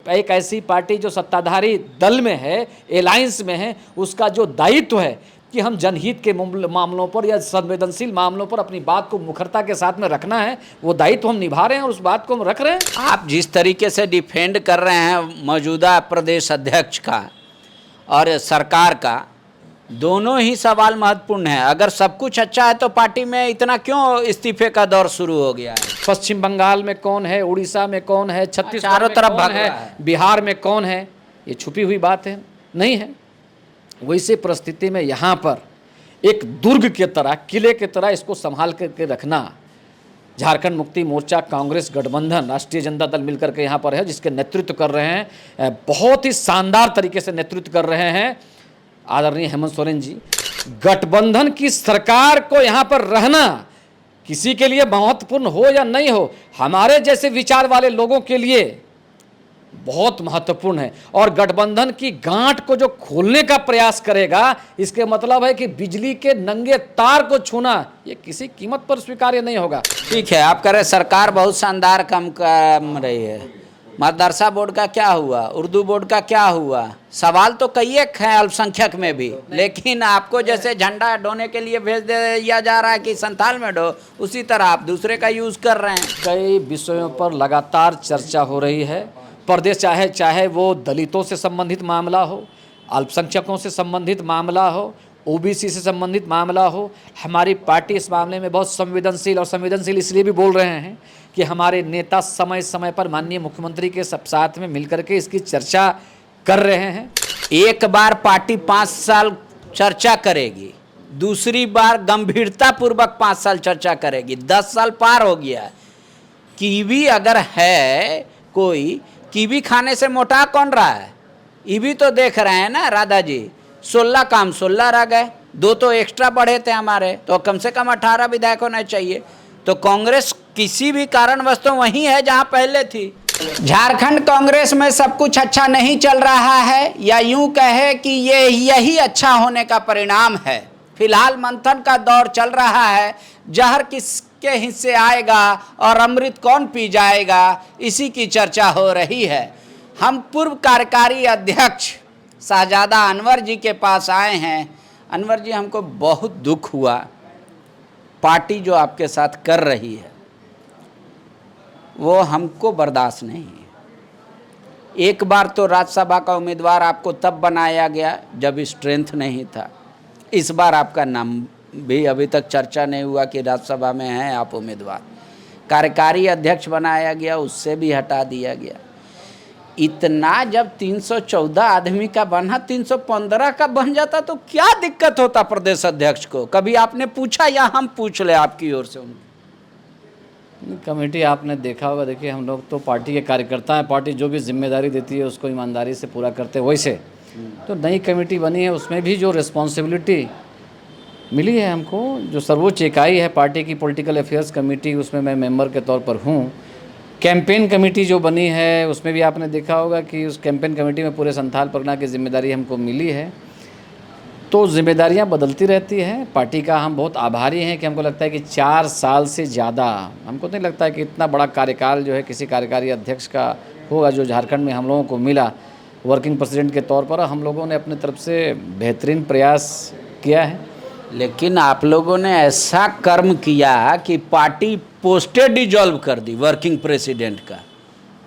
एक ऐसी पार्टी जो सत्ताधारी दल में है, एलायंस में है, उसका जो दायित्व है कि हम जनहित के मामलों पर या संवेदनशील मामलों पर अपनी बात को मुखरता के साथ में रखना है, वो दायित्व हम निभा रहे हैं और उस बात को हम रख रहे हैं। आप जिस तरीके से डिफेंड कर रहे हैं मौजूदा प्रदेश अध्यक्ष का और सरकार का, दोनों ही सवाल महत्वपूर्ण है। अगर सब कुछ अच्छा है तो पार्टी में इतना क्यों इस्तीफे का दौर शुरू हो गया है? पश्चिम बंगाल में कौन है, उड़ीसा में कौन है, छत्तीसगढ़ चारों में तरफ कौन भाग है, रहा है। बिहार में कौन है, ये छुपी हुई बात है? नहीं है। वैसे परिस्थिति में यहाँ पर एक दुर्ग के तरह, किले के तरह इसको संभाल करके रखना, झारखंड मुक्ति मोर्चा, कांग्रेस गठबंधन, राष्ट्रीय जनता दल मिलकर के यहाँ पर है, जिसके नेतृत्व कर रहे हैं, बहुत ही शानदार तरीके से नेतृत्व कर रहे हैं आदरणीय हेमंत सोरेन जी। गठबंधन की सरकार को यहाँ पर रहना किसी के लिए महत्वपूर्ण हो या नहीं हो, हमारे जैसे विचार वाले लोगों के लिए बहुत महत्वपूर्ण है। और गठबंधन की गांठ को जो खोलने का प्रयास करेगा, इसके मतलब है कि बिजली के नंगे तार को छूना ये किसी कीमत पर स्वीकार्य नहीं होगा। ठीक है, आप कह रहे सरकार बहुत शानदार काम कर रही है। मदरसा बोर्ड का क्या हुआ? उर्दू बोर्ड का क्या हुआ? सवाल तो कई एक हैं अल्पसंख्यक में भी, लेकिन आपको जैसे झंडा ढोने के लिए भेज दिया जा रहा है कि संथाल में ढो, उसी तरह आप दूसरे का यूज़ कर रहे हैं। कई विषयों पर लगातार चर्चा हो रही है। प्रदेश चाहे वो दलितों से संबंधित मामला हो, अल्पसंख्यकों से संबंधित मामला हो, ओबीसी से संबंधित मामला हो, हमारी पार्टी इस मामले में बहुत संवेदनशील, और संवेदनशील इसलिए भी बोल रहे हैं कि हमारे नेता समय समय पर माननीय मुख्यमंत्री के सब साथ में मिलकर के इसकी चर्चा कर रहे हैं। एक बार पार्टी 5 साल चर्चा करेगी, दूसरी बार गंभीरता पूर्वक 5 साल चर्चा करेगी। 10 साल पार हो गया है। कीवी अगर है कोई, कीवी खाने से मोटा कौन रहा है? ये भी तो देख रहे हैं ना राधा जी। 16 काम 16 रह गए, 2 तो एक्स्ट्रा बढ़े थे हमारे, तो कम से कम 18 विधायक होने चाहिए। तो कांग्रेस किसी भी कारणवश तो वहीं है जहां पहले थी। झारखंड कांग्रेस में सब कुछ अच्छा नहीं चल रहा है, या यूं कहे कि यही अच्छा होने का परिणाम है। फिलहाल मंथन का दौर चल रहा है। जहर किसके हिस्से आएगा और अमृत कौन पी जाएगा, इसी की चर्चा हो रही है। हम पूर्व कार्यकारी अध्यक्ष शाहजादा अनवर जी के पास आए हैं। अनवर जी, हमको बहुत दुख हुआ, पार्टी जो आपके साथ कर रही है वो हमको बर्दाश्त नहीं है। एक बार तो राज्यसभा का उम्मीदवार आपको तब बनाया गया जब स्ट्रेंथ नहीं था। इस बार आपका नाम भी अभी तक चर्चा नहीं हुआ कि राज्यसभा में हैं आप उम्मीदवार। कार्यकारी अध्यक्ष बनाया गया, उससे भी हटा दिया गया। इतना जब 314 आदमी का बना, 315 का बन जाता तो क्या दिक्कत होता प्रदेश अध्यक्ष को? कभी आपने पूछा या हम पूछ ले आपकी ओर से? कमेटी आपने देखा होगा, देखिए हम लोग तो पार्टी के कार्यकर्ता हैं, पार्टी जो भी जिम्मेदारी देती है उसको ईमानदारी से पूरा करते हैं। वैसे तो नई कमेटी बनी है, उसमें भी जो रिस्पॉन्सिबिलिटी मिली है हमको, जो सर्वोच्च इकाई है पार्टी की पॉलिटिकल अफेयर्स कमेटी, उसमें मैं मेंबर के तौर पर हूँ। कैंपेन कमेटी जो बनी है उसमें भी आपने देखा होगा कि उस कैंपेन कमेटी में पूरे संथाल परगना की जिम्मेदारी हमको मिली है। तो जिम्मेदारियां बदलती रहती हैं। पार्टी का हम बहुत आभारी हैं कि हमको लगता है कि 4 साल से ज़्यादा, हमको नहीं लगता है कि इतना बड़ा कार्यकाल जो है किसी कार्यकारी अध्यक्ष का होगा जो झारखंड में हम लोगों को मिला। वर्किंग प्रेसिडेंट के तौर पर हम लोगों ने अपने तरफ से बेहतरीन प्रयास किया है। लेकिन आप लोगों ने ऐसा कर्म किया कि पार्टी पोस्टें डिजॉल्व कर दी वर्किंग प्रेसिडेंट का,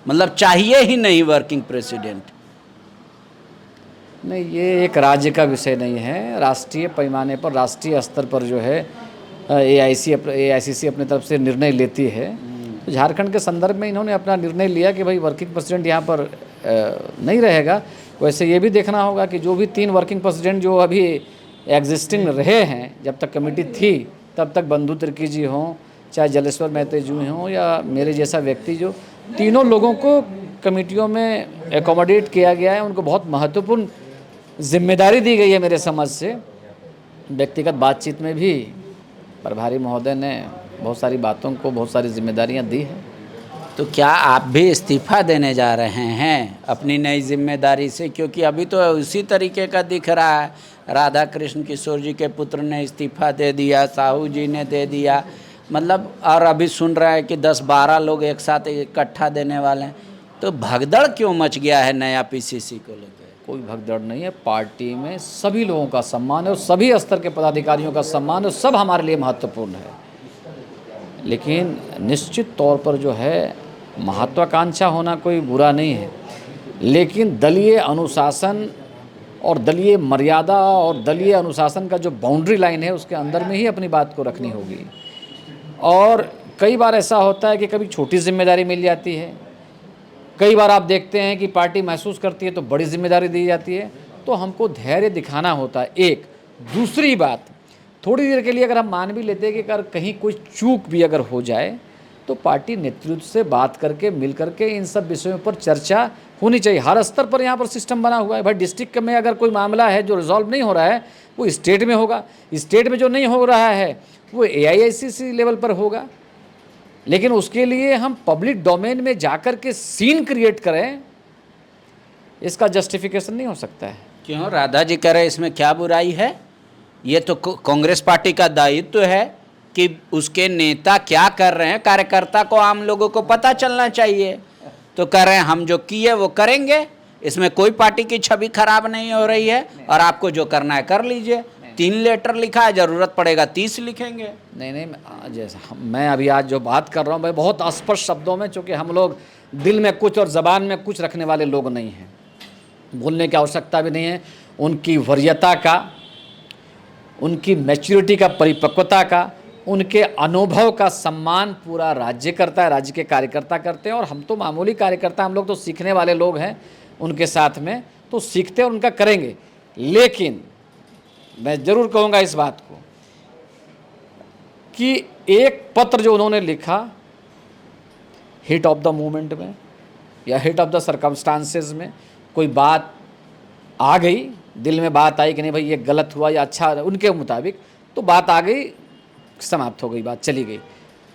मतलब चाहिए ही नहीं वर्किंग प्रेसिडेंट। नहीं, ये एक राज्य का विषय नहीं है। राष्ट्रीय पैमाने पर, राष्ट्रीय स्तर पर जो है AICC अपने तरफ से निर्णय लेती है। तो झारखंड के संदर्भ में इन्होंने अपना निर्णय लिया कि भाई वर्किंग प्रेसिडेंट यहाँ पर नहीं रहेगा। वैसे ये भी देखना होगा कि जो भी 3 वर्किंग प्रेसिडेंट जो अभी एग्जिस्टिंग रहे हैं, जब तक कमेटी थी तब तक बंधु तिर्की जी हों, चाहे जलेश्वर महतो जी हों, या मेरे जैसा व्यक्ति, जो तीनों लोगों को कमेटियों में एकोमोडेट किया गया है। उनको बहुत महत्वपूर्ण जिम्मेदारी दी गई है मेरे समझ से। व्यक्तिगत बातचीत में भी प्रभारी महोदय ने बहुत सारी बातों को बहुत सारी जिम्मेदारियां दी हैं। तो क्या आप भी इस्तीफ़ा देने जा रहे हैं अपनी नई जिम्मेदारी से? क्योंकि अभी तो उसी तरीके का दिख रहा है। राधा कृष्ण किशोर जी के पुत्र ने इस्तीफ़ा दे दिया, साहू जी ने दे दिया, मतलब, और अभी सुन रहा है कि 10-12 लोग एक साथ इकट्ठा देने वाले हैं। तो भगदड़ क्यों मच गया है नया पीसीसी को लेकर? कोई भगदड़ नहीं है। पार्टी में सभी लोगों का सम्मान है और सभी स्तर के पदाधिकारियों का सम्मान है, सब हमारे लिए महत्वपूर्ण है। लेकिन निश्चित तौर पर जो है महत्वाकांक्षा होना कोई बुरा नहीं है, लेकिन दलीय अनुशासन और दलीय मर्यादा और दलीय अनुशासन का जो बाउंड्री लाइन है उसके अंदर में ही अपनी बात को रखनी होगी। और कई बार ऐसा होता है कि कभी छोटी जिम्मेदारी मिल जाती है, कई बार आप देखते हैं कि पार्टी महसूस करती है तो बड़ी जिम्मेदारी दी जाती है, तो हमको धैर्य दिखाना होता है। एक दूसरी बात, थोड़ी देर के लिए अगर हम मान भी लेते हैं कि अगर कहीं कोई चूक भी अगर हो जाए तो पार्टी नेतृत्व से बात करके मिल करके इन सब विषयों पर चर्चा होनी चाहिए। हर स्तर पर यहाँ पर सिस्टम बना हुआ है। भाई डिस्ट्रिक्ट में अगर कोई मामला है जो रिजॉल्व नहीं हो रहा है वो स्टेट में होगा, स्टेट में जो नहीं हो रहा है वो AICC लेवल पर होगा। लेकिन उसके लिए हम पब्लिक डोमेन में जाकर के सीन क्रिएट करें, इसका जस्टिफिकेशन नहीं हो सकता है। क्यों राधा जी कह रहे इसमें क्या बुराई है? ये तो कांग्रेस पार्टी का दायित्व है कि उसके नेता क्या कर रहे हैं, कार्यकर्ता को, आम लोगों को पता चलना चाहिए। तो कह रहे हैं हम जो किए वो करेंगे, इसमें कोई पार्टी की छवि खराब नहीं हो रही है और आपको जो करना है कर लीजिए। 3 लेटर लिखा है, ज़रूरत पड़ेगा 30 लिखेंगे। नहीं, जैसा मैं अभी आज जो बात कर रहा हूँ मैं बहुत स्पष्ट शब्दों में, चूँकि हम लोग दिल में कुछ और ज़बान में कुछ रखने वाले लोग नहीं हैं, बोलने की आवश्यकता भी नहीं है। उनकी वरीयता का, उनकी मैच्योरिटी का, परिपक्वता का, उनके अनुभव का सम्मान पूरा राज्य करता है, राज्य के कार्यकर्ता करते हैं। और हम तो मामूली कार्यकर्ता, हम लोग तो सीखने वाले लोग हैं उनके साथ में, तो सीखते हैं और उनका करेंगे। लेकिन मैं ज़रूर कहूँगा इस बात को कि एक पत्र जो उन्होंने लिखा हिट ऑफ द मोमेंट में या हिट ऑफ द सर्कमस्टांसेस में, कोई बात आ गई, दिल में बात आई कि नहीं भाई ये गलत हुआ या अच्छा, उनके मुताबिक तो बात आ गई, समाप्त हो गई, बात चली गई।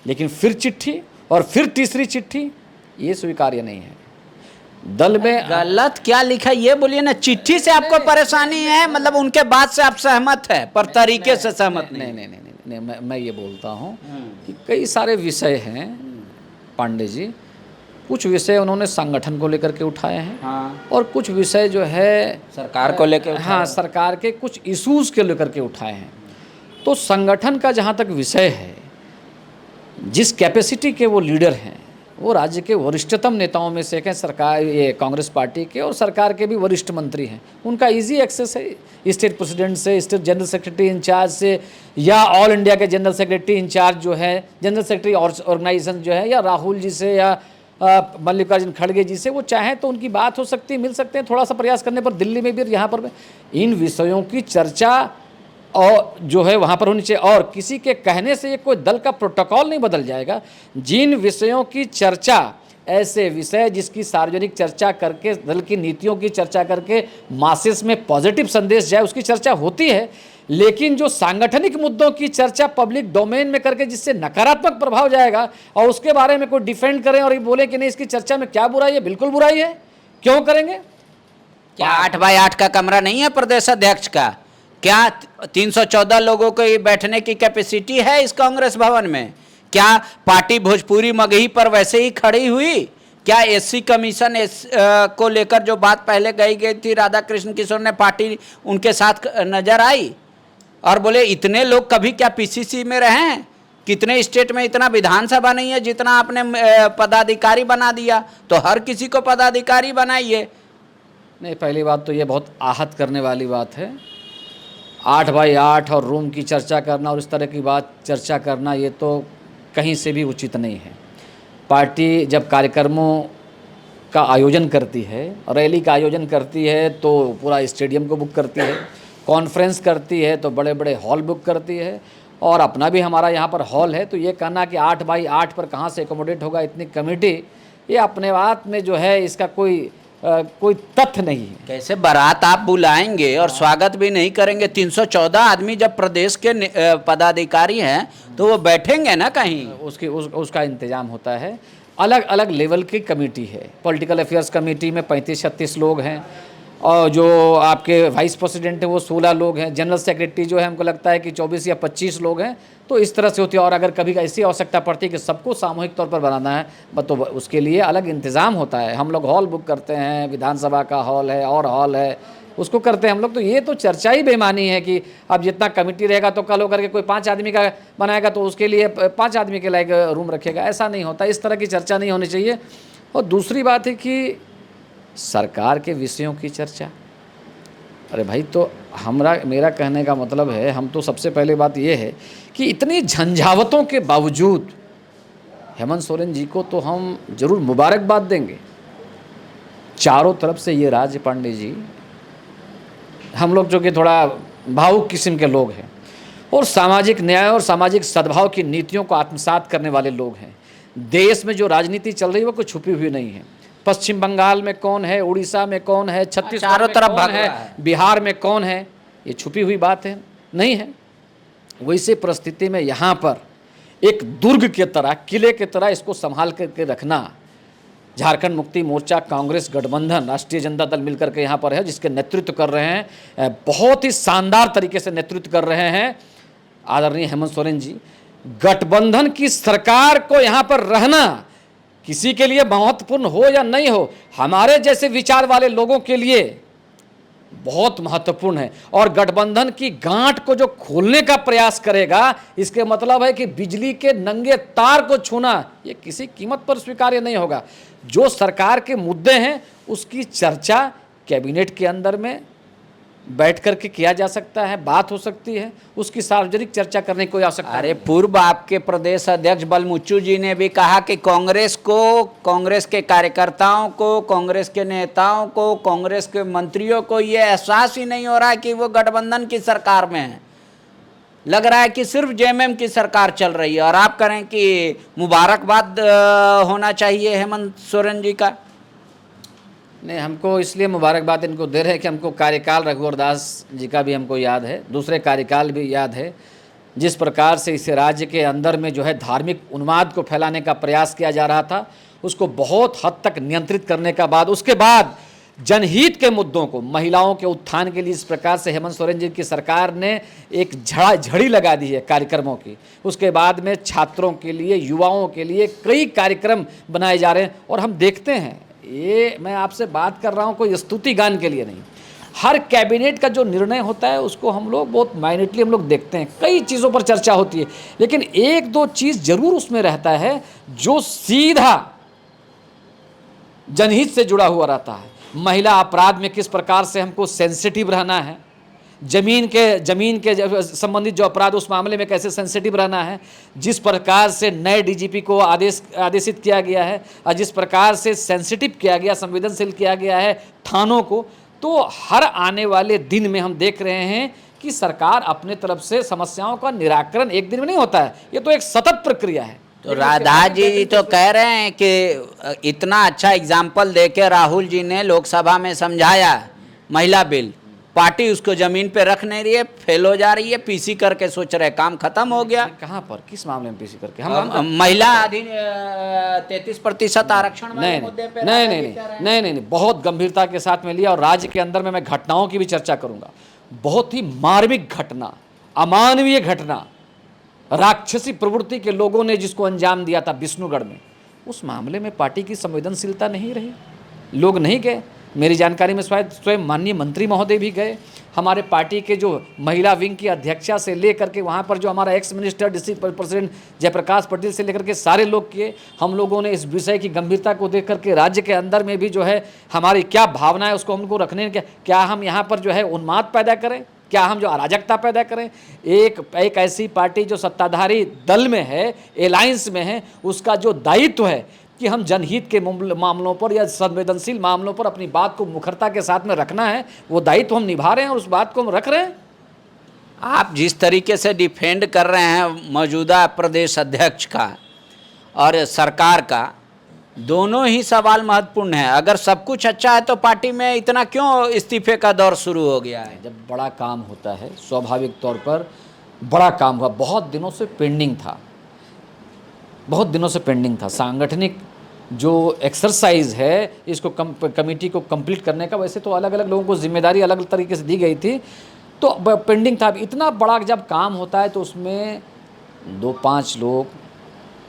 लेकिन फिर चिट्ठी और फिर तीसरी चिट्ठी, ये स्वीकार्य नहीं है। दल में गलत क्या लिखा ये बोलिए ना। चिट्ठी से आपको परेशानी है, मतलब उनके बात से आप सहमत है पर तरीके से सहमत नहीं? नहीं, मैं ये बोलता हूँ कि कई सारे विषय हैं पांडे जी, कुछ विषय उन्होंने संगठन को लेकर के उठाए हैं। हाँ। और कुछ विषय जो है सरकार को लेकर, हाँ, सरकार के कुछ इश्यूज के लेकर के उठाए हैं। तो संगठन का जहाँ तक विषय है, जिस कैपेसिटी के वो लीडर हैं, वो राज्य के वरिष्ठतम नेताओं में से एक हैं, सरकार ये कांग्रेस पार्टी के, और सरकार के भी वरिष्ठ मंत्री हैं। उनका इजी एक्सेस है स्टेट प्रेसिडेंट से, स्टेट जनरल सेक्रेटरी इंचार्ज से, या ऑल इंडिया के जनरल सेक्रेटरी इंचार्ज जो है, जनरल सेक्रेटरी ऑर्गेनाइजेशन जो है, या राहुल जी से या मल्लिकार्जुन खड़गे जी से, वो चाहें तो उनकी बात हो सकती है, मिल सकते हैं। थोड़ा सा प्रयास करने पर दिल्ली में भी और यहाँ पर भी इन विषयों की चर्चा और जो है वहाँ पर होनी चाहिए। और किसी के कहने से ये कोई दल का प्रोटोकॉल नहीं बदल जाएगा। जिन विषयों की चर्चा, ऐसे विषय जिसकी सार्वजनिक चर्चा करके, दल की नीतियों की चर्चा करके मासेस में पॉजिटिव संदेश जाए, उसकी चर्चा होती है। लेकिन जो सांगठनिक मुद्दों की चर्चा पब्लिक डोमेन में करके जिससे नकारात्मक प्रभाव जाएगा और उसके बारे में कोई डिफेंड करें और ये बोले कि नहीं इसकी चर्चा में क्या बुराई है, बिल्कुल बुराई है, क्यों करेंगे? क्या 8x8 का कमरा नहीं है प्रदेश अध्यक्ष का? क्या 314 लोगों को बैठने की कैपेसिटी है इस कांग्रेस भवन में? क्या पार्टी भोजपुरी मगही पर वैसे ही खड़ी हुई? क्या SC कमीशन को लेकर जो बात पहले कही गई थी, राधा कृष्ण किशोर ने पार्टी उनके साथ नजर आई और बोले इतने लोग कभी क्या PCC में रहे हैं? कितने स्टेट में इतना विधानसभा नहीं है जितना आपने पदाधिकारी बना दिया, तो हर किसी को पदाधिकारी बनाइए। नहीं, पहली बात तो ये बहुत आहत करने वाली बात है। 8x8 और रूम की चर्चा करना और इस तरह की बात चर्चा करना, ये तो कहीं से भी उचित नहीं है। पार्टी जब कार्यक्रमों का आयोजन करती है, रैली का आयोजन करती है, तो पूरा स्टेडियम को बुक करती है, कॉन्फ्रेंस करती है तो बड़े बड़े हॉल बुक करती है, और अपना भी हमारा यहाँ पर हॉल है। तो ये कहना कि 8x8 पर कहाँ से एकोमोडेट होगा इतनी कमेटी, ये अपने बात में जो है इसका कोई तथ्य नहीं है। कैसे बारात आप बुलाएंगे और स्वागत भी नहीं करेंगे? 314 आदमी जब प्रदेश के पदाधिकारी हैं तो वो बैठेंगे ना कहीं? उसका इंतजाम होता है। अलग अलग लेवल की कमेटी है। पॉलिटिकल अफेयर्स कमेटी में 35-36 लोग हैं, और जो आपके वाइस प्रेसिडेंट हैं वो 16 लोग हैं, जनरल सेक्रेटरी जो है हमको लगता है कि 24 या 25 लोग हैं। तो इस तरह से होती है। और अगर कभी ऐसी आवश्यकता पड़ती है कि सबको सामूहिक तौर पर बनाना है तो उसके लिए अलग इंतज़ाम होता है। हम लोग हॉल बुक करते हैं, विधानसभा का हॉल है और हॉल है, उसको करते हैं हम लोग। तो ये तो चर्चा ही बेमानी है कि अब जितना कमेटी रहेगा तो कल होकर के कोई 5 आदमी का बनाएगा तो उसके लिए 5 आदमी के लायक रूम रखेगा। ऐसा नहीं होता, इस तरह की चर्चा नहीं होनी चाहिए। और दूसरी बात है कि सरकार के विषयों की चर्चा, अरे भाई, तो मेरा कहने का मतलब है, हम तो सबसे पहले बात ये है कि इतनी झंझावतों के बावजूद हेमंत सोरेन जी को तो हम जरूर मुबारकबाद देंगे। चारों तरफ से ये राज पांडे जी, हम लोग जो कि थोड़ा भावुक किस्म के लोग हैं और सामाजिक न्याय और सामाजिक सद्भाव की नीतियों को आत्मसात करने वाले लोग हैं। देश में जो राजनीति चल रही है वो कोई छुपी हुई नहीं है। पश्चिम बंगाल में कौन है, उड़ीसा में कौन है, छत्तीसगढ़ में कौन है, बिहार में कौन है, ये छुपी हुई बात है नहीं है। वैसे परिस्थिति में यहाँ पर एक दुर्ग के तरह, किले के तरह इसको संभाल करके रखना, झारखंड मुक्ति मोर्चा, कांग्रेस गठबंधन, राष्ट्रीय जनता दल मिलकर के यहाँ पर है, जिसके नेतृत्व कर रहे हैं, बहुत ही शानदार तरीके से नेतृत्व कर रहे हैं आदरणीय हेमंत सोरेन जी। गठबंधन की सरकार को यहाँ पर रहना किसी के लिए महत्वपूर्ण हो या नहीं हो, हमारे जैसे विचार वाले लोगों के लिए बहुत महत्वपूर्ण है। और गठबंधन की गांठ को जो खोलने का प्रयास करेगा, इसके मतलब है कि बिजली के नंगे तार को छूना ये किसी कीमत पर स्वीकार्य नहीं होगा। जो सरकार के मुद्दे हैं उसकी चर्चा कैबिनेट के अंदर में बैठ करके किया जा सकता है, बात हो सकती है, उसकी सार्वजनिक चर्चा करने की कोई आवश्यकता नहीं। अरे पूर्व आपके प्रदेश अध्यक्ष बलमुच्चू जी ने भी कहा कि कांग्रेस को, कांग्रेस के कार्यकर्ताओं को, कांग्रेस के नेताओं को, कांग्रेस के मंत्रियों को ये एहसास ही नहीं हो रहा है कि वो गठबंधन की सरकार में है। लग रहा है कि सिर्फ जेएमएम की सरकार चल रही है। और आप करें कि मुबारकबाद होना चाहिए हेमंत सोरेन जी का। नहीं, हमको इसलिए मुबारकबाद इनको दे रहे हैं कि हमको कार्यकाल रघुवर दास जी का भी हमको याद है, दूसरे कार्यकाल भी याद है। जिस प्रकार से इस राज्य के अंदर में जो है धार्मिक उन्माद को फैलाने का प्रयास किया जा रहा था, उसको बहुत हद तक नियंत्रित करने का बाद, उसके बाद जनहित के मुद्दों को, महिलाओं के उत्थान के लिए इस प्रकार से हेमंत सोरेन जी की सरकार ने एक झड़ी लगा दी है कार्यक्रमों की। उसके बाद में छात्रों के लिए, युवाओं के लिए कई कार्यक्रम बनाए जा रहे हैं। और हम देखते हैं, ये मैं आपसे बात कर रहा हूँ कोई स्तुति गान के लिए नहीं, हर कैबिनेट का जो निर्णय होता है उसको हम लोग बहुत माइनटली हम लोग देखते हैं। कई चीज़ों पर चर्चा होती है, लेकिन एक दो चीज़ जरूर उसमें रहता है जो सीधा जनहित से जुड़ा हुआ रहता है। महिला अपराध में किस प्रकार से हमको सेंसिटिव रहना है, जमीन के संबंधित जो अपराध, उस मामले में कैसे सेंसिटिव रहना है, जिस प्रकार से नए डीजीपी को आदेशित किया गया है और जिस प्रकार से सेंसिटिव किया गया, संवेदनशील किया गया है थानों को, तो हर आने वाले दिन में हम देख रहे हैं कि सरकार अपने तरफ से समस्याओं का निराकरण एक दिन में नहीं होता है, ये तो एक सतत प्रक्रिया है। तो राधा जी तो कह रहे हैं कि इतना अच्छा एग्जाम्पल देके राहुल जी ने लोकसभा में समझाया महिला बिल, पार्टी उसको जमीन पे रख नहीं रही है, फेल हो जा रही है, पीसी करके सोच रहे काम खत्म हो गया। कहाँ पर, किस मामले में पीसी करके? हम महिला 33% आरक्षण वाले मुद्दे पे नहीं, बहुत गंभीरता के साथ में लिया। और राज्य के अंदर में मैं घटनाओं की भी चर्चा करूंगा। बहुत ही मार्मिक घटना, अमानवीय घटना, राक्षसी प्रवृत्ति के लोगों ने जिसको अंजाम दिया था विष्णुगढ़ में, उस मामले में पार्टी की संवेदनशीलता नहीं रही, लोग नहीं गए। मेरी जानकारी में शायद स्वयं माननीय मंत्री महोदय भी गए। हमारे पार्टी के जो महिला विंग की अध्यक्षा से लेकर के वहाँ पर जो हमारा ex minister district president Jayprakash Patel से लेकर के सारे लोग किए। हम लोगों ने इस विषय की गंभीरता को देख करके राज्य के अंदर में भी जो है हमारी क्या भावना है उसको हमको रखने, क्या हम यहाँ पर जो है उन्माद पैदा करें, क्या हम जो अराजकता पैदा करें। एक ऐसी पार्टी जो सत्ताधारी दल में है, एलायंस में है, उसका जो दायित्व है कि हम जनहित के मामलों पर या संवेदनशील मामलों पर अपनी बात को मुखरता के साथ में रखना है, वो दायित्व हम निभा रहे हैं और उस बात को हम रख रहे हैं। आप जिस तरीके से डिफेंड कर रहे हैं मौजूदा प्रदेश अध्यक्ष का और सरकार का, दोनों ही सवाल महत्वपूर्ण है। अगर सब कुछ अच्छा है तो पार्टी में इतना क्यों इस्तीफे का दौर शुरू हो गया है? जब बड़ा काम होता है, स्वाभाविक तौर पर बड़ा काम हुआ, बहुत दिनों से पेंडिंग था, बहुत दिनों से पेंडिंग था। सांगठनिक जो एक्सरसाइज है इसको कमेटी को कंप्लीट करने का, वैसे तो अलग अलग लोगों को जिम्मेदारी अलग अलग तरीके से दी गई थी, तो पेंडिंग था। इतना बड़ा जब काम होता है तो उसमें 2-5 लोग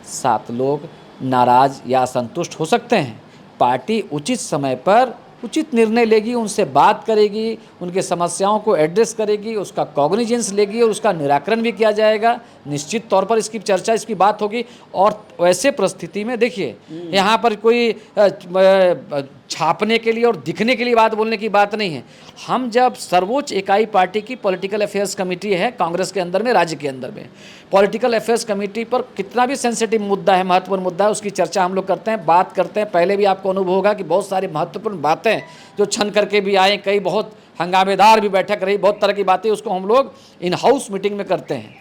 7 लोग नाराज़ या असंतुष्ट हो सकते हैं। पार्टी उचित समय पर उचित निर्णय लेगी, उनसे बात करेगी, उनके समस्याओं को एड्रेस करेगी, उसका कॉग्निजेंस लेगी और उसका निराकरण भी किया जाएगा। निश्चित तौर पर इसकी चर्चा, इसकी बात होगी। और वैसे परिस्थिति में देखिए, यहाँ पर कोई छापने के लिए और दिखने के लिए बात बोलने की बात नहीं है। हम जब सर्वोच्च इकाई पार्टी की पॉलिटिकल अफेयर्स कमेटी है कांग्रेस के अंदर में, राज्य के अंदर में, पॉलिटिकल अफेयर्स कमेटी पर कितना भी सेंसिटिव मुद्दा है, महत्वपूर्ण मुद्दा है, उसकी चर्चा हम लोग करते हैं, बात करते हैं। पहले भी आपको अनुभव होगा कि बहुत सारी महत्वपूर्ण बातें जो छन करके भी आए, कई बहुत हंगामेदार भी बैठक रही, बहुत तरह की बातें, उसको हम लोग इन हाउस मीटिंग में करते हैं।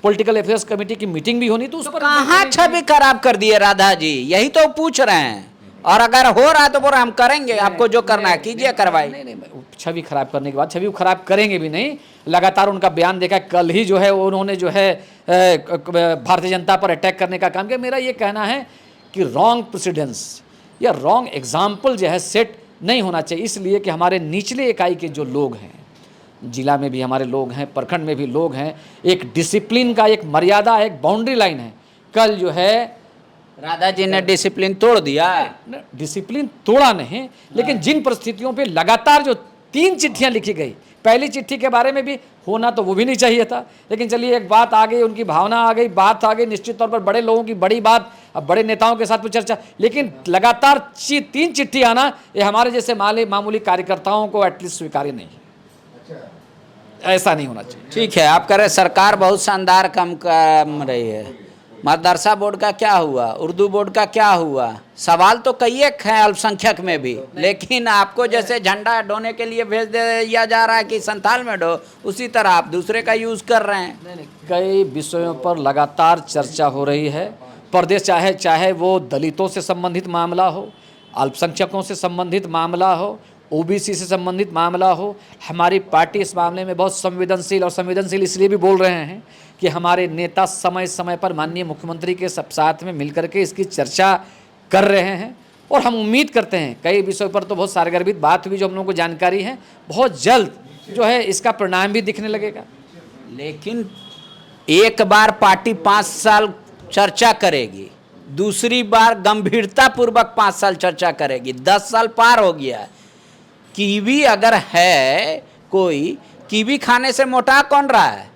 पॉलिटिकल अफेयर्स कमेटी की मीटिंग भी होनी, तो उस पर कहाँ छवि खराब कर दिए राधा जी, यही तो पूछ रहे हैं। और अगर हो रहा है तो बोल हम करेंगे, आपको जो करना है कीजिए, करवाइए। नहीं, छवि खराब करने के बाद छवि खराब करेंगे भी नहीं। लगातार उनका बयान देखा, कल ही जो है उन्होंने जो है भारतीय जनता पर अटैक करने का काम किया। मेरा ये कहना है कि रॉन्ग प्रेसिडेंस या रॉन्ग एग्जाम्पल जो है सेट नहीं होना चाहिए, इसलिए कि हमारे निचले इकाई के जो लोग हैं, जिला में भी हमारे लोग हैं, प्रखंड में भी लोग हैं, एक डिसिप्लिन का एक मर्यादा, एक बाउंड्री लाइन है। कल जो है राधा जी ने डिसिप्लिन तोड़ दिया। डिसिप्लिन तोड़ा नहीं, लेकिन जिन परिस्थितियों पे लगातार जो 3 चिट्ठियां लिखी गई, पहली चिट्ठी के बारे में भी होना तो वो भी नहीं चाहिए था, लेकिन चलिए एक बात आ गई, उनकी भावना आ गई, बात आ गई, निश्चित तौर पर बड़े लोगों की बड़ी बात, अब बड़े नेताओं के साथ भी चर्चा, लेकिन लगातार 3 चिट्ठी आना ये हमारे जैसे मामूली कार्यकर्ताओं को एटलीस्ट स्वीकार्य नहीं है। ऐसा नहीं होना चाहिए। ठीक है, आप कह रहे सरकार बहुत शानदार काम कर रही है। मदरसा बोर्ड का क्या हुआ, उर्दू बोर्ड का क्या हुआ? सवाल तो कई एक हैं अल्पसंख्यक में भी, लेकिन आपको जैसे झंडा ढोने के लिए भेज दिया जा रहा है कि संथाल में ढो, उसी तरह आप दूसरे का यूज़ कर रहे हैं। नहीं, कई विषयों पर लगातार चर्चा हो रही है। प्रदेश चाहे वो दलितों से संबंधित मामला हो, अल्पसंख्यकों से संबंधित मामला हो, ओबीसी से संबंधित मामला हो, हमारी पार्टी इस मामले में बहुत संवेदनशील, और संवेदनशील इसलिए भी बोल रहे हैं कि हमारे नेता समय समय पर माननीय मुख्यमंत्री के सब साथ में मिलकर के इसकी चर्चा कर रहे हैं। और हम उम्मीद करते हैं, कई विषयों पर तो बहुत सारगर्भित बात हुई जो हम लोगों को जानकारी है, बहुत जल्द जो है इसका परिणाम भी दिखने लगेगा। लेकिन एक बार पार्टी 5 साल चर्चा करेगी, दूसरी बार गंभीरता पूर्वक 5 साल चर्चा करेगी, 10 साल पार हो गया। कीवी अगर है, कोई कीवी खाने से मोटा कौन रहा है?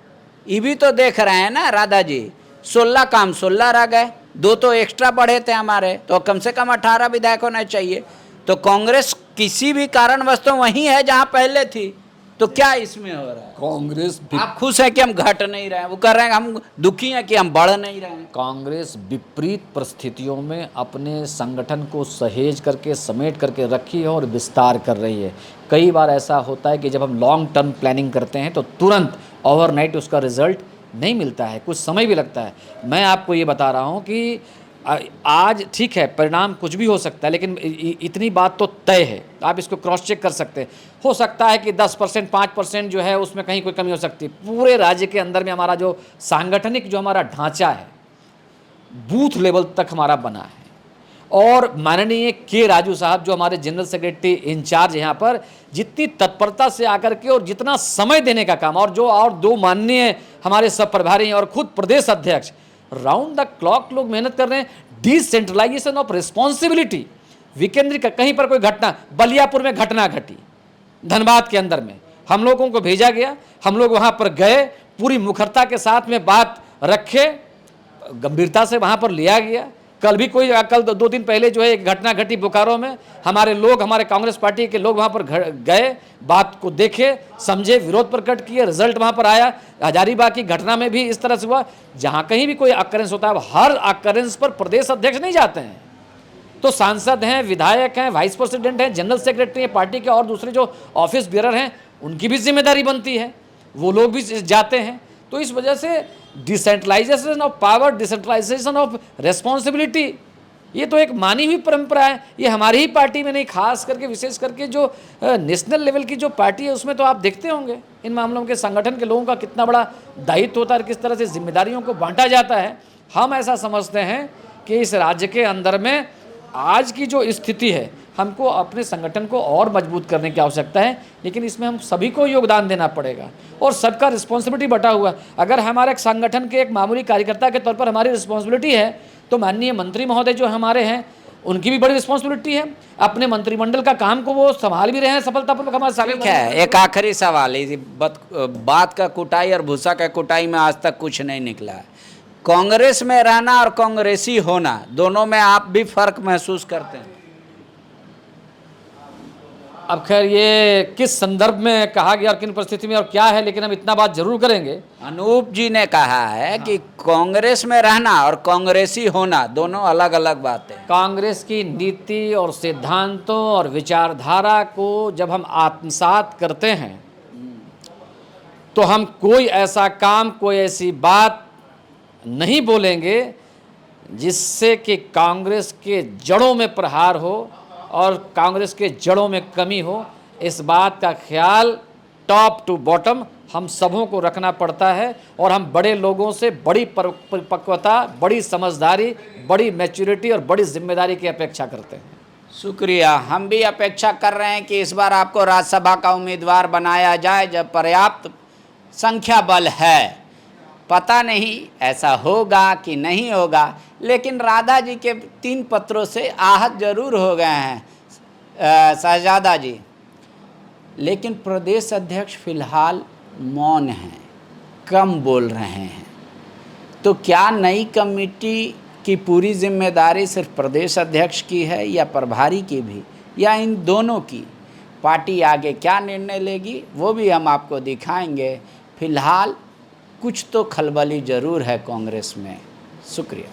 ये भी तो देख रहे हैं ना राधा जी। 16 काम 16 रह गए, 2 तो एक्स्ट्रा बढ़े थे हमारे, तो कम से कम 18 विधायक होने चाहिए। तो कांग्रेस किसी भी कारणवश तो वहीं है जहां पहले थी, तो क्या इसमें हो रहा है? कांग्रेस आप खुश हैं कि हम घट नहीं रहे हैं, वो कर रहे हैं हम दुखी हैं कि हम बढ़ नहीं रहे हैं। कांग्रेस विपरीत परिस्थितियों में अपने संगठन को सहेज करके, समेट करके रखी है और विस्तार कर रही है। कई बार ऐसा होता है कि जब हम लॉन्ग टर्म प्लानिंग करते हैं तो तुरंत ओवरनाइट उसका रिजल्ट नहीं मिलता है, कुछ समय भी लगता है। मैं आपको ये बता रहा हूँ कि आज ठीक है, परिणाम कुछ भी हो सकता है, लेकिन इतनी बात तो तय है, आप इसको क्रॉस चेक कर सकते हैं। हो सकता है कि 10%, 5% जो है उसमें कहीं कोई कमी हो सकती है। पूरे राज्य के अंदर में हमारा जो सांगठनिक जो हमारा ढांचा है, बूथ लेवल तक हमारा बना है। और माननीय के राजू साहब जो हमारे जनरल सेक्रेटरी इंचार्ज यहाँ पर, जितनी तत्परता से आकर के और जितना समय देने का काम, और 2 माननीय हमारे सब प्रभारी और खुद प्रदेश अध्यक्ष राउंड द क्लॉक लोग मेहनत कर रहे हैं। डिसेंट्रलाइजेशन ऑफ रिस्पॉन्सिबिलिटी, विकेंद्रीय, कहीं पर कोई घटना, बलियापुर में घटना घटी, धनबाद के अंदर में हम लोगों को भेजा गया, हम लोग वहाँ पर गए, पूरी मुखरता के साथ में बात रखे, गंभीरता से वहाँ पर लिया गया। कल 2 दिन पहले जो है एक घटना घटी बोकारो में, हमारे लोग, हमारे कांग्रेस पार्टी के लोग वहाँ पर गए, बात को देखे, समझे, विरोध प्रकट किए, रिजल्ट वहाँ पर आया। हजारीबाग की घटना में भी इस तरह से हुआ। जहाँ कहीं भी कोई अकरेंस होता है, हर अकरेंस पर प्रदेश अध्यक्ष नहीं जाते हैं, तो सांसद हैं, विधायक हैं, वाइस प्रेसिडेंट हैं, जनरल सेक्रेटरी हैं, पार्टी के और दूसरे जो ऑफिस बेरर हैं, उनकी भी जिम्मेदारी बनती है, वो लोग भी जाते हैं। तो इस वजह से decentralisation of power, decentralisation of responsibility, ये तो एक मानी हुई परंपरा है। ये हमारी ही पार्टी में नहीं, खास करके विशेष करके जो नेशनल लेवल की जो पार्टी है उसमें तो आप देखते होंगे इन मामलों के संगठन के लोगों का कितना बड़ा दायित्व होता है, किस तरह से जिम्मेदारियों को बांटा जाता है। हम ऐसा समझते हैं कि इस राज्य के अंदर में आज की जो स्थिति है, हमको अपने संगठन को और मजबूत करने की आवश्यकता है, लेकिन इसमें हम सभी को योगदान देना पड़ेगा और सबका रिस्पॉन्सिबिलिटी बटा हुआ। अगर हमारे संगठन के एक मामूली कार्यकर्ता के तौर पर हमारी रिस्पॉन्सिबिलिटी है, तो माननीय मंत्री महोदय जो हमारे हैं उनकी भी बड़ी रिस्पॉन्सिबिलिटी है। अपने मंत्रिमंडल का काम को वो संभाल भी रहे हैं सफलतापूर्वक हमारे साथ। ठीक है, एक आखिरी सवाल, इसी बात का कुटाई और भूसा का कुटाई में आज तक कुछ नहीं निकला है। कांग्रेस में रहना और कांग्रेसी होना, दोनों में आप भी फर्क महसूस करते हैं? अब खैर ये किस संदर्भ में कहा गया और किन परिस्थिति में और क्या है, लेकिन हम इतना बात जरूर करेंगे। अनूप जी ने कहा है कि कांग्रेस में रहना और कांग्रेसी होना दोनों अलग अलग बातें। कांग्रेस की नीति और सिद्धांतों और विचारधारा को जब हम आत्मसात करते हैं तो हम कोई ऐसा काम, कोई ऐसी बात नहीं बोलेंगे जिससे कि कांग्रेस के जड़ों में प्रहार हो और कांग्रेस के जड़ों में कमी हो। इस बात का ख्याल टॉप टू बॉटम हम सबों को रखना पड़ता है और हम बड़े लोगों से बड़ी परिपक्वता, बड़ी समझदारी, बड़ी मैच्योरिटी और बड़ी जिम्मेदारी की अपेक्षा करते हैं। शुक्रिया। हम भी अपेक्षा कर रहे हैं कि इस बार आपको राज्यसभा का उम्मीदवार बनाया जाए जब पर्याप्त संख्या बल है। पता नहीं ऐसा होगा कि नहीं होगा, लेकिन राधा जी के 3 पत्रों से आहत जरूर हो गए हैं शहजादा जी। लेकिन प्रदेश अध्यक्ष फिलहाल मौन हैं, कम बोल रहे हैं। तो क्या नई कमेटी की पूरी जिम्मेदारी सिर्फ प्रदेश अध्यक्ष की है या प्रभारी की भी, या इन दोनों की? पार्टी आगे क्या निर्णय लेगी वो भी हम आपको दिखाएंगे। फिलहाल कुछ तो खलबली जरूर है कांग्रेस में। शुक्रिया।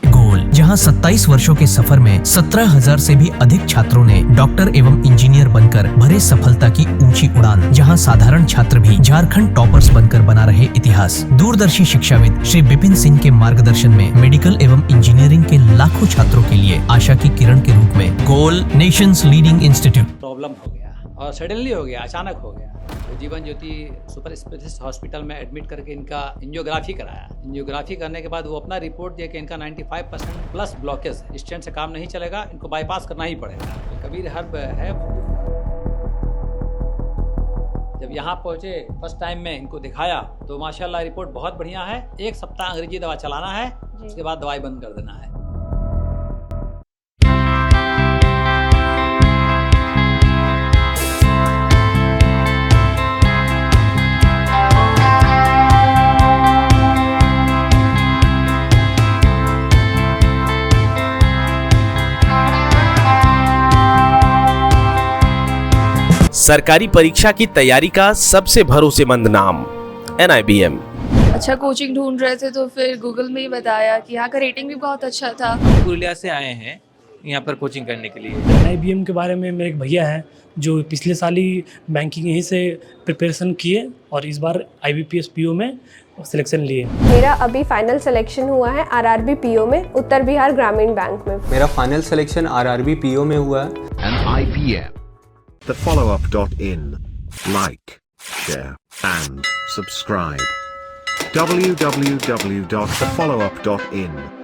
गोल, जहां 27 वर्षों के सफर में 17,000 से भी अधिक छात्रों ने डॉक्टर एवं इंजीनियर बनकर भरे सफलता की ऊंची उड़ान, जहां साधारण छात्र भी झारखंड टॉपर्स बनकर बना रहे इतिहास। दूरदर्शी शिक्षाविद श्री विपिन सिंह के मार्गदर्शन में मेडिकल एवं इंजीनियरिंग के लाखों छात्रों के लिए आशा की किरण के रूप में गोल, नेशंस लीडिंग इंस्टीट्यूट। प्रॉब्लम हो गया और सडनली हो गया, अचानक हो गया। तो Jeevan Jyoti super specialist hospital में एडमिट करके इनका एंजियोग्राफी कराया। एंजियोग्राफी करने के बाद वो अपना रिपोर्ट दिया कि इनका 95% प्लस ब्लॉकेज, स्टेंट से काम नहीं चलेगा, इनको बाईपास करना ही पड़ेगा। तो कबीर हर्ब है। जब यहाँ पहुँचे फर्स्ट टाइम में इनको दिखाया तो माशाल्लाह रिपोर्ट बहुत बढ़िया है। 1 सप्ताह अंग्रेजी दवा चलाना है, उसके बाद दवाई बंद कर देना है। सरकारी परीक्षा की तैयारी का सबसे भरोसेमंद नाम NIBM। अच्छा कोचिंग ढूंढ रहे थे तो फिर गूगल में ही बताया कि यहाँ का रेटिंग भी बहुत अच्छा था। पुरुलिया से आए हैं यहाँ पर कोचिंग करने के लिए। NIBM के बारे में मेरे एक भैया हैं जो पिछले साल ही बैंकिंग यहीं से प्रिपरेशन किए और इस बार IBPS PO में सिलेक्शन लिए। मेरा अभी फाइनल सिलेक्शन हुआ है RRB PO में, उत्तर बिहार ग्रामीण बैंक में। मेरा फाइनल सिलेक्शन RRB PO में हुआ है। NIBM, thefollowup.in. Like, share and subscribe. www.thefollowup.in